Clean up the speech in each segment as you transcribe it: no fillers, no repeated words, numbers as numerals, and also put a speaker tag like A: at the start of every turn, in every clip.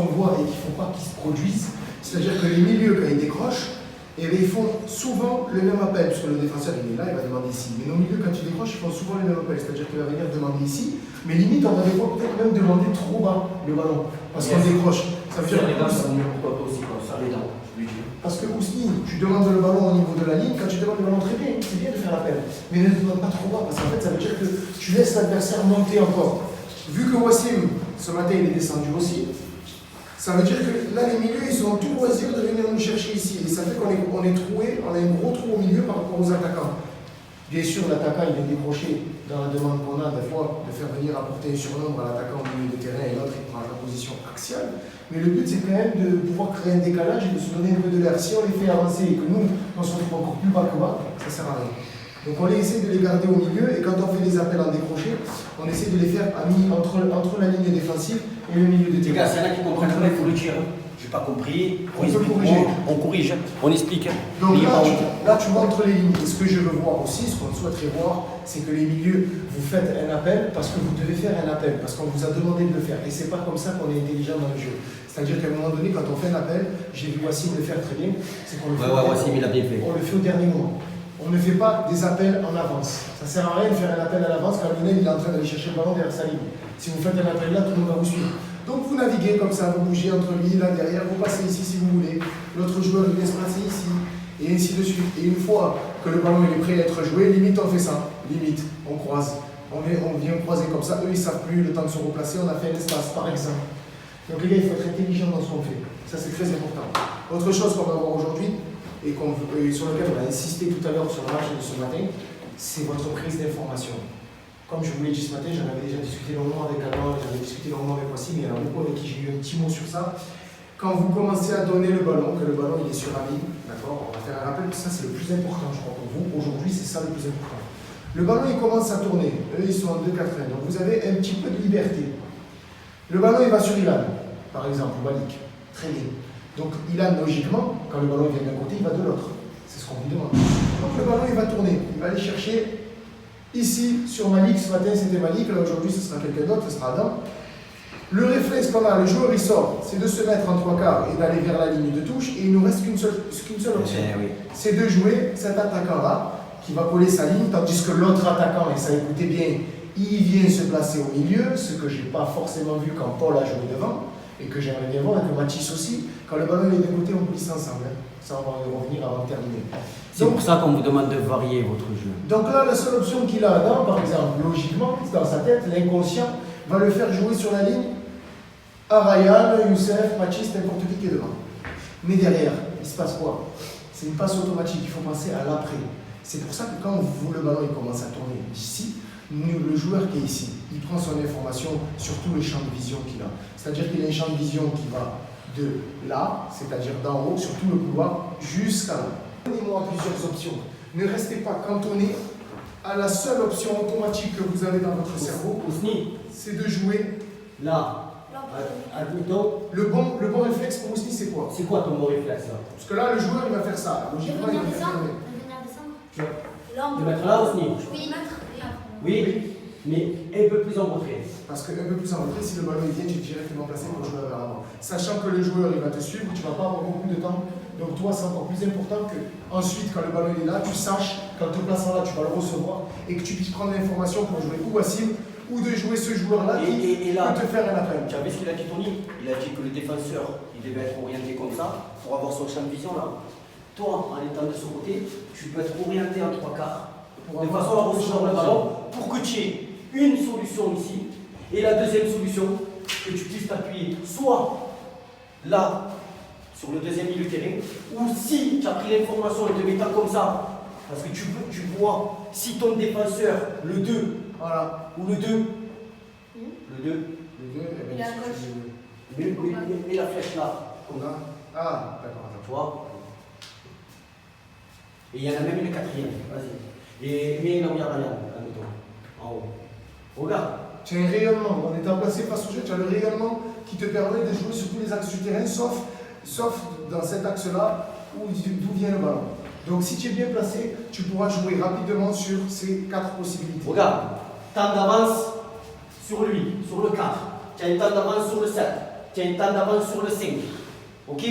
A: qu'on voit et qu'il ne faut pas qu'ils se produisent, c'est-à-dire que les milieux, quand ils décrochent, et bien, ils font souvent le même appel, parce que le défenseur il est là, il va demander ici. Mais nos milieux, quand tu décroches, ils font souvent le même appel, c'est-à-dire qu'il va venir demander ici, mais limite, on va des fois peut-être même demander trop bas le ballon, parce qu'on décroche. Ça veut dire
B: les gars, ça mieux pourquoi pas aussi comme ça, les dents, je lui dis.
A: parce que Ousni, tu demandes le ballon au niveau de la ligne, quand tu demandes le ballon très bien, c'est bien de faire l'appel. Mais ne demande pas trop bas, parce qu'en fait, ça veut dire que tu laisses l'adversaire monter encore. Vu que Wassim, ce matin, il est descendu aussi, ça veut dire que là, les milieux, ils ont tout loisir de venir nous chercher ici. Et ça fait qu'on est troué, on a un gros trou au milieu par rapport aux attaquants. Bien sûr, l'attaquant, il est décroché dans la demande qu'on a, des fois, de faire venir apporter un surnombre à l'attaquant au milieu de terrain et l'autre, il prend la position axiale. Mais le but, c'est quand même de pouvoir créer un décalage et de se donner un peu de l'air. Si on les fait avancer et que nous, on se retrouve encore plus bas que bas, ça ne sert à rien. Donc on essaie de les garder au milieu et quand on fait des appels en décroché, on essaie de les faire entre la ligne défensive et le milieu de
B: Les gars,
A: terrain.
B: s'il y en a qui comprennent pas, il faut le dire. J'ai pas compris.
A: On peut corriger.
B: On corrige, on explique.
A: Donc
B: Mais pas
A: là, tu vois entre les lignes. Et ce que je veux voir aussi, ce qu'on souhaiterait voir, c'est que les milieux, vous faites un appel parce que vous devez faire un appel, parce qu'on vous a demandé de le faire. Et c'est pas comme ça qu'on est intelligent dans le jeu. C'est-à-dire qu'à un moment donné, quand on fait un appel, j'ai vu Wassim le faire très bien, c'est qu'on le fait,
B: Wassim, il a bien fait.
A: on le fait au dernier moment. On ne fait pas des appels en avance. Ça ne sert à rien de faire un appel à l'avance quand Lionel il est en train d'aller chercher le ballon derrière sa ligne. Si vous faites un appel là, tout le monde va vous suivre. Donc vous naviguez comme ça, vous bougez entre lui, là derrière, vous passez ici si vous voulez. L'autre joueur il vient se placer ici, et ainsi de suite. Et une fois que le ballon il est prêt à être joué, limite on fait ça. Limite, on croise. On vient croiser comme ça, eux ils ne savent plus, le temps de se replacer, on a fait un espace par exemple. Donc les gars, il faut être intelligent dans ce qu'on fait. Ça c'est très important. Autre chose qu'on va voir aujourd'hui, et sur lequel on a insisté tout à l'heure sur le match de ce matin, c'est votre prise d'information. Comme je vous l'ai dit ce matin, j'en avais déjà discuté longuement avec Alain, j'avais discuté longuement avec Wassim, mais il y en a beaucoup avec qui j'ai eu un petit mot sur ça. Quand vous commencez à donner le ballon, que le ballon il est sur la ligne, d'accord, on va faire un rappel, ça c'est le plus important, je crois, pour vous. Aujourd'hui, c'est ça le plus important. Le ballon il commence à tourner, eux ils sont en 2-4-1, donc vous avez un petit peu de liberté. Le ballon il va sur Ilan, par exemple, ou Malik, très bien. Donc Ilan, logiquement, quand le ballon vient d'un côté, il va de l'autre. C'est ce qu'on lui demande. Donc le ballon, il va tourner. Il va aller chercher ici, sur Malik. Ce matin, c'était Malik. Là, aujourd'hui, ce sera quelqu'un d'autre. Ce sera Adam. Le réflexe qu'on a, le joueur, il sort. C'est de se mettre en trois quarts et d'aller vers la ligne de touche. Et il ne nous reste qu'une seule option. C'est de jouer cet attaquant-là qui va coller sa ligne, tandis que l'autre attaquant, et ça écoutez bien, il vient se placer au milieu, ce que je n'ai pas forcément vu quand Paul a joué devant. Et que j'aimerais bien voir, et que Mathis aussi, quand le ballon est de côté, on glisse ensemble. Hein. Ça, on va y revenir avant de terminer.
B: C'est pour ça qu'on vous demande de varier votre jeu.
A: Donc là, la seule option qu'il a, Adam, par exemple, logiquement, dans sa tête, l'inconscient va le faire jouer sur la ligne à Ryan, Youssef, Mathis, n'importe qui est devant. Mais derrière, il se passe quoi? C'est une passe automatique, il faut penser à l'après. C'est pour ça que quand vous, le ballon il commence à tourner d'ici, le joueur qui est ici, il prend son information sur tout le champ de vision qu'il a. C'est-à-dire qu'il a un champ de vision qui va de là, c'est-à-dire d'en haut, sur tout le couloir, jusqu'à là. Donnez-moi plusieurs options. Ne restez pas cantonné à la seule option automatique que vous avez dans votre cerveau.
B: Ousni,
A: C'est de jouer
B: là, admettons.
A: Le bon réflexe pour Ousni, c'est quoi?
B: C'est quoi ton bon réflexe là?
A: Parce que là, le joueur, il va faire ça. Logiquement, il va faire ça.
B: Là, on peut mettre là, Ousni?
C: Oui, mettre.
B: Oui, mais un peu plus en retrait.
A: Parce qu'un peu plus en retrait, si le ballon il vient, tu es directement placé pour jouer vers l'avant. Sachant que le joueur il va te suivre, tu ne vas pas avoir beaucoup de temps. Donc toi, c'est encore plus important que ensuite, quand le ballon il est là, tu saches qu'en te plaçant là, tu vas le recevoir et que tu puisses prendre l'information pour jouer ou Wassim ou de jouer ce joueur-là qui
B: là,
A: peut te faire un appel.
B: Tu as vu ce qu'il a dit, Tony? Il a dit que le défenseur, il devait être orienté comme ça pour avoir son champ de vision là. Toi, en étant de ce côté, tu peux être orienté en trois quarts de façon à recevoir le ballon pour que tu aies une solution ici et la deuxième solution, que tu puisses t'appuyer soit là sur le deuxième milieu de terrain ou si tu as pris l'information et te mettant comme ça parce que tu vois si ton défenseur, le 2, voilà, ou le 2, le 2,
A: eh bien,
B: mets la flèche là, comme ça.
A: Ah, d'accord.
B: Tu vois. Et il y en a même une quatrième, vas-y. Et mets là où il y a Ryan, admettons, en haut. Regarde.
A: Tu as un rayonnement. En étant placé face au jeu, tu as le rayonnement qui te permet de jouer sur tous les axes du terrain, sauf dans cet axe-là d'où vient le ballon. Donc si tu es bien placé, tu pourras jouer rapidement sur ces 4 possibilités.
B: Regarde, temps d'avance sur lui, sur le 4. Tu as un temps d'avance sur le 7. tu as un temps d'avance sur le 5. Ok?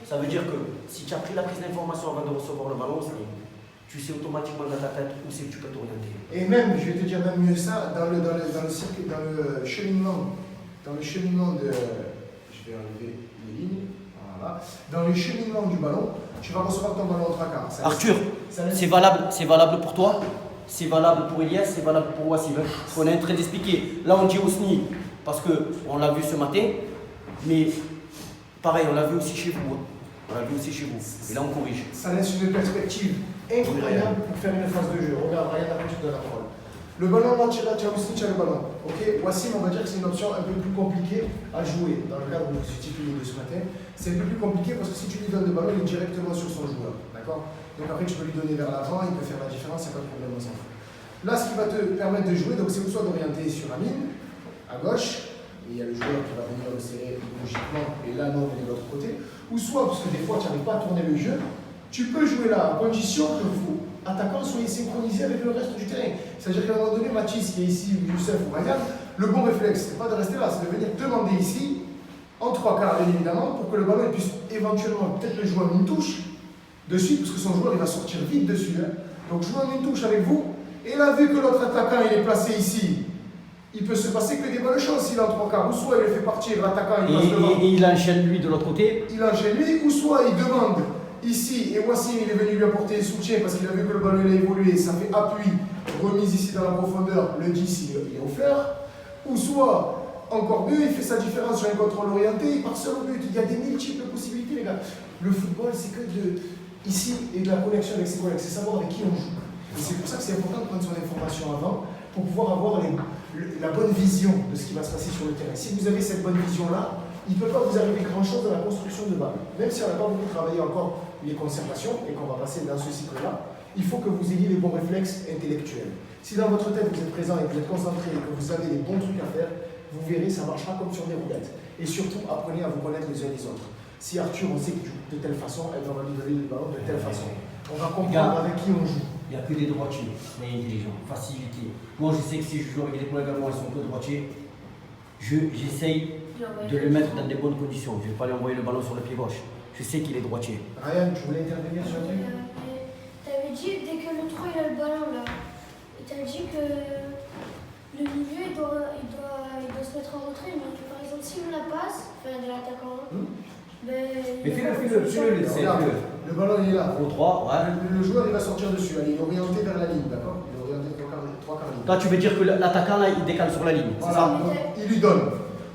B: Ça veut dire que si tu as pris la prise d'information avant de recevoir le ballon, tu sais automatiquement dans ta tête où c'est que tu peux t'orienter.
A: Et même, je vais te dire même mieux ça, dans le cheminement de. Je vais enlever les lignes. Voilà. Dans le cheminement du ballon, tu vas recevoir ton ballon au trois quarts.
B: Arthur, c'est valable pour toi, c'est valable pour Elias, c'est valable pour Wassim. Ce qu'on est en train d'expliquer. Là, on dit Ousni, parce qu'on l'a vu ce matin, mais pareil, on l'a vu aussi chez vous. On l'a vu aussi chez vous. Et là, on corrige.
A: Ça laisse une perspective incroyable pour faire une phase de jeu. Regarde, rien à de la parole. Le ballon, là, tu as Ousni, tu as le ballon. Ok, Wassim, on va dire que c'est une option un peu plus compliquée à jouer. Dans le cadre où je suis titulaire de ce matin, c'est un peu plus compliqué parce que si tu lui donnes le ballon, il est directement sur son joueur. D'accord? Donc après, tu peux lui donner vers l'avant, il peut faire la différence, il n'y a pas de problème, on s'en fout. Là, ce qui va te permettre de jouer, donc c'est soit d'orienter sur Amine, à gauche, et il y a le joueur qui va venir le serrer logiquement, et là, non, on est de l'autre côté, ou soit, parce que des fois, tu n'arrives pas à tourner le jeu, tu peux jouer là, à condition que vous, attaquants, soyez synchronisés avec le reste du terrain. C'est-à-dire qu'à un moment donné, Mathis, qui est ici, ou Youssef, ou Ryan, le bon réflexe, c'est pas de rester là, c'est de venir demander ici, en trois quarts, bien évidemment, pour que le ballon puisse éventuellement peut-être le jouer en une touche, de suite, parce que son joueur, il va sortir vite dessus. Hein. Donc, jouer en une touche avec vous, et là, vu que l'autre attaquant, il est placé ici, il peut se passer que des bonnes chances s'il est en trois quarts. Ou soit il le fait partir, l'attaquant, il passe devant.
B: Et il enchaîne lui de l'autre côté.
A: Il enchaîne lui, ou soit il demande ici, et Wassim, il est venu lui apporter le soutien parce qu'il a vu que le ballon il a évolué, ça fait appui, remise ici dans la profondeur, le 10 il est offert. Ou soit, encore mieux, il fait sa différence sur un contrôle orienté, il part seul au but. Il y a des multiples possibilités, les gars. Le football, c'est que ici, et de la connexion avec ses collègues, c'est savoir avec qui on joue. Et c'est pour ça que c'est important de prendre son information avant, pour pouvoir avoir la bonne vision de ce qui va se passer sur le terrain. Si vous avez cette bonne vision-là, il ne peut pas vous arriver grand-chose dans la construction de balles. Même si on n'a pas beaucoup travaillé encore les conservations et qu'on va passer dans ce cycle-là, il faut que vous ayez les bons réflexes intellectuels. Si dans votre tête vous êtes présent et que vous êtes concentré et que vous avez les bons trucs à faire, vous verrez, ça marchera comme sur des roulettes. Et surtout, apprenez à vous connaître les uns les autres. Si Arthur, on sait que de telle façon, elle va lui donner le ballon de telle façon. On va comprendre avec qui on joue.
B: Il n'y a que des droitiers, mais intelligents, facilité. Moi, je sais que si je joue avec des collègues à moi, ils sont que droitiers, j'essaye de le mettre dans des bonnes conditions. Je ne vais pas lui envoyer le ballon sur le pied gauche. Je sais qu'il est droitier.
A: Ryan, tu voulais intervenir sur un truc?
C: Tu avais dit, dès que le 3 il a le ballon là, tu as dit que le milieu il doit se mettre en retrait. Mais par exemple, si on la passe, enfin de l'attaquant,
B: Mais fais-le,
A: le ballon il est là.
B: Au 3, ouais.
A: Le joueur il va sortir dessus, il est orienté vers la ligne, d'accord? Il est orienté trois quarts ligne.
B: Toi, tu veux dire que l'attaquant là, il décale sur la ligne, c'est
A: Voilà,
B: ça?
A: donc, il lui donne.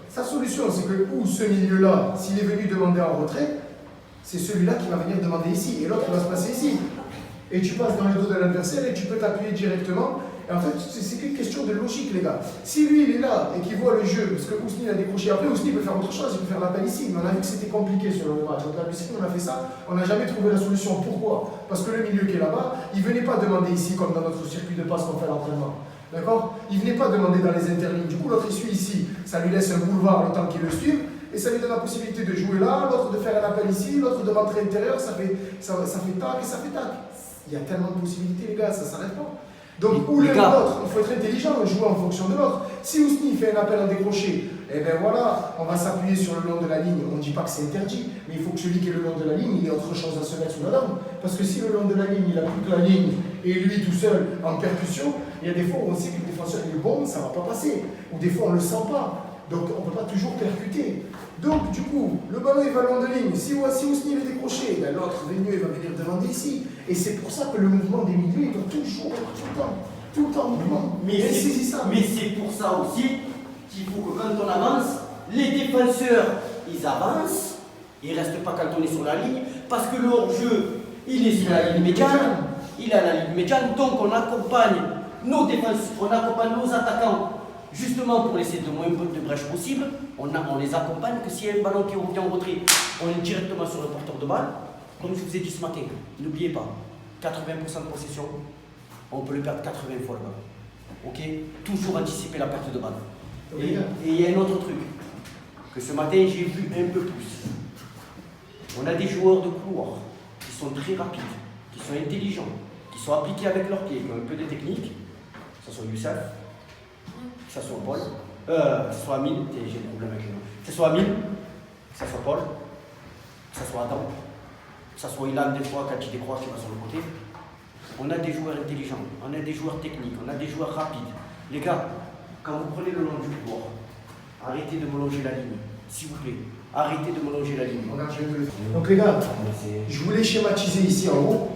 A: Sa solution, c'est que ce milieu-là, s'il est venu demander en retrait, c'est celui-là qui va venir demander ici, et l'autre va se passer ici. Et tu passes dans le dos de l'adversaire et tu peux t'appuyer directement. Et en fait, c'est qu'une question de logique, les gars. Si lui, il est là et qu'il voit le jeu, parce que Ousni a décroché après, Ousni peut faire autre chose, il peut faire l'appel ici. Mais on a vu que c'était compliqué sur le match. Donc là, on a fait ça, on n'a jamais trouvé la solution. Pourquoi? Parce que le milieu qui est là-bas, il ne venait pas demander ici, comme dans notre circuit de passe qu'on fait à l'entraînement. D'accord? Il ne venait pas demander dans les interlignes. Du coup, l'autre, il suit ici. Ça lui laisse un boulevard le temps qu'il le suive. Et ça lui donne la possibilité de jouer là, l'autre de faire un appel ici, l'autre de rentrer intérieur. Ça fait tac et ça fait tac. Il y a tellement de possibilités, les gars, ça ne s'arrête pas. Donc, ou l'un ou l'autre, il faut être intelligent et jouer en fonction de l'autre. Si Ousni fait un appel en décroché, eh bien voilà, on va s'appuyer sur le long de la ligne. On ne dit pas que c'est interdit, mais il faut que celui qui est le long de la ligne, il ait autre chose à se mettre sous la dent. Parce que si le long de la ligne, il n'a plus que la ligne et lui tout seul en percussion, il y a des fois où on sait que le défenseur est bon, ça ne va pas passer. Ou des fois, on ne le sent pas. Donc, on ne peut pas toujours percuter. Donc, du coup, le ballon, il va long de ligne. Si Ousni est décroché, ben, l'autre venu, il va venir demander ici. Et c'est pour ça que le mouvement des milieux, il doit toujours être tout le temps en mouvement.
B: Mais c'est pour ça aussi qu'il faut que quand on avance, les défenseurs, ils avancent. Ils ne restent pas cantonnés sur la ligne. Parce que le hors-jeu, il est sur la ligne médiane. Il est à la ligne médiane. Donc, on accompagne nos défenseurs, on accompagne nos attaquants. Justement pour laisser le moins de brèches possible, on les accompagne que s'il y a un ballon qui revient en retrait, on est directement sur le porteur de balle. Comme je vous ai dit ce matin, n'oubliez pas, 80% de possession, on peut le perdre 80 fois le ballon. Ok? Toujours anticiper la perte de balle. Et il y a un autre truc, que ce matin j'ai vu un peu plus. On a des joueurs de couloir qui sont très rapides, qui sont intelligents, qui sont appliqués avec leurs pieds, qui ont un peu de technique, que ce soit Youssef, que ce soit Paul, que ce soit Amine, j'ai des problèmes avec les noms, que ce soit Amine, que ce soit Paul, que ce soit Adam, que ce soit Ilan des fois quand il décroche qui va sur le côté. On a des joueurs intelligents, on a des joueurs techniques, on a des joueurs rapides. Les gars, quand vous prenez le long du couloir, arrêtez de me longer la ligne, s'il vous plaît. Arrêtez de me longer la ligne.
A: Regarde, je vais te le faire. Donc les gars, je voulais schématiser ici en haut.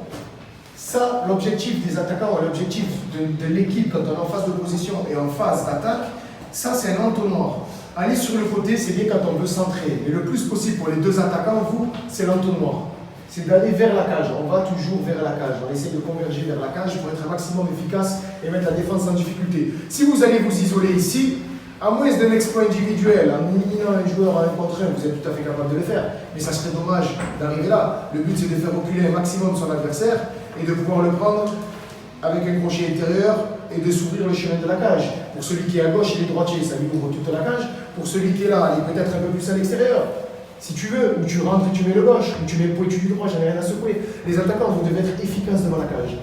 A: Ça, l'objectif des attaquants, l'objectif de l'équipe quand on est en phase de possession et en phase d'attaque, ça c'est un entonnoir. Aller sur le côté, c'est bien quand on veut centrer. Mais le plus possible pour les deux attaquants, vous, c'est l'entonnoir. C'est d'aller vers la cage. On va toujours vers la cage. On essaie de converger vers la cage pour être un maximum efficace et mettre la défense en difficulté. Si vous allez vous isoler ici, à moins d'un exploit individuel, en éliminant un joueur à un contre un, vous êtes tout à fait capable de le faire. Mais ça serait dommage d'arriver là. Le but, c'est de faire reculer un maximum son adversaire et de pouvoir le prendre avec un crochet intérieur et de s'ouvrir le chemin de la cage. Pour celui qui est à gauche, il est droitier, ça lui ouvre toute la cage. Pour celui qui est là, il est peut-être un peu plus à l'extérieur. Si tu veux, ou tu rentres et tu mets le gauche, ou tu mets le pointu du droit, j'en ai rien à secouer. Les attaquants, vous devez être efficaces devant la cage.